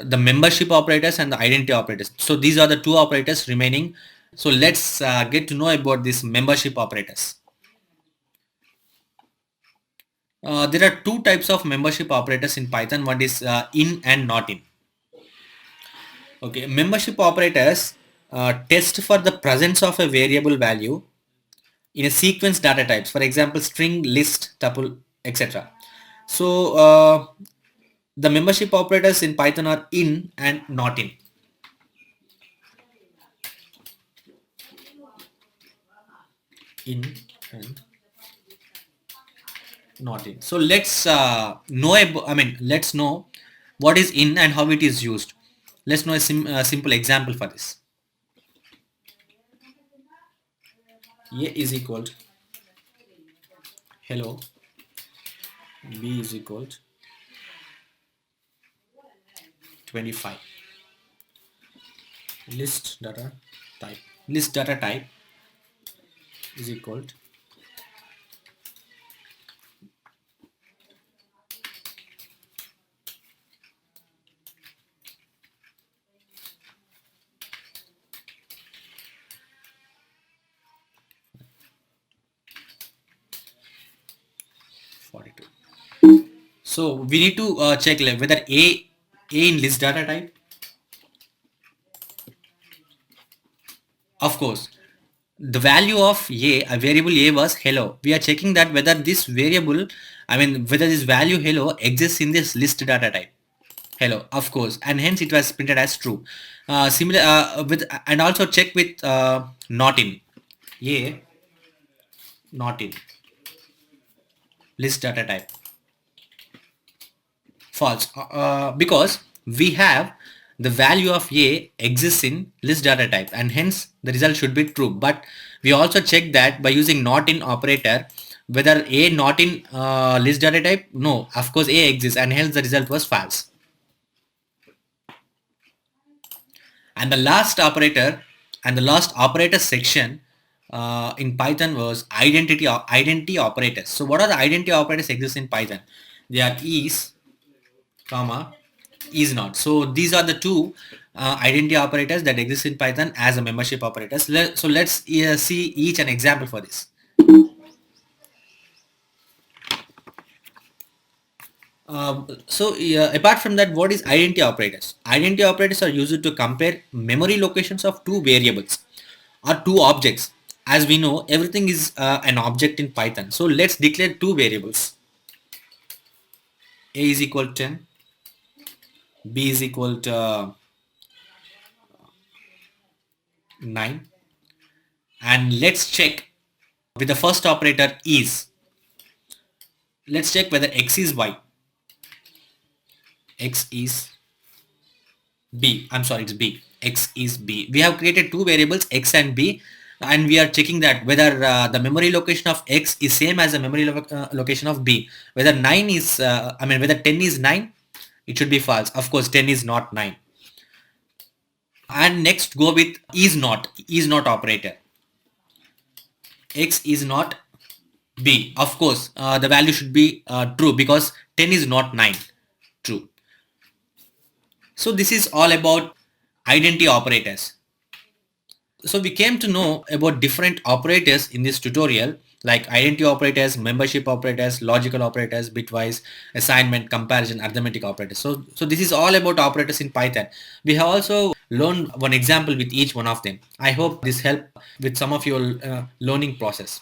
the membership operators and the identity operators. So these are the two operators remaining. So let's get to know about these membership operators. There are two types of membership operators in Python. One is in and not in. Okay, membership operators test for the presence of a variable value in a sequence data types. For example, string, list, tuple, etc. So the membership operators in Python are in and not in. In and not in. So let's let's know what is in and how it is used. Let's know a simple example for this. A is equal to hello, B is equal to 25. List data type. List data type is equal to 42. So we need to check whether A in list data type. Of course, the value of a variable a was hello. We are checking that whether this variable, whether this value hello exists in this list data type. Hello, of course, and hence it was printed as true. Similar with and also check with not in. A not in list data type. False, because we have the value of a exists in list data type and hence the result should be true. But we also check that by using not in operator whether a not in list data type. No, of course a exists and hence the result was false. And the last operator and the last operator section in Python was identity operators. So what are the identity operators exist in Python? They are is, comma, is not. So these are the two identity operators that exist in Python as a membership operators. So let's see each an example for this. Apart from that, what is identity operators? Identity operators are used to compare memory locations of two variables or two objects. As we know, everything is an object in Python. So let's declare two variables. A is equal to 10, B is equal to 9, and let's check with the first operator is. Let's check whether x is y. X is b. I'm sorry, it's b. X is b. We have created two variables x and b, and we are checking that whether the memory location of x is same as the memory location of b. Whether 9 is whether 10 is 9, it should be false. Of course 10 is not 9. And next go with is not operator. X is not b. Of course the value should be true because 10 is not 9. True. So this is all about identity operators. So we came to know about different operators in this tutorial, like identity operators, membership operators, logical operators, bitwise, assignment, comparison, arithmetic operators. So this is all about operators in Python. We have also learned one example with each one of them. I hope this helped with some of your learning process.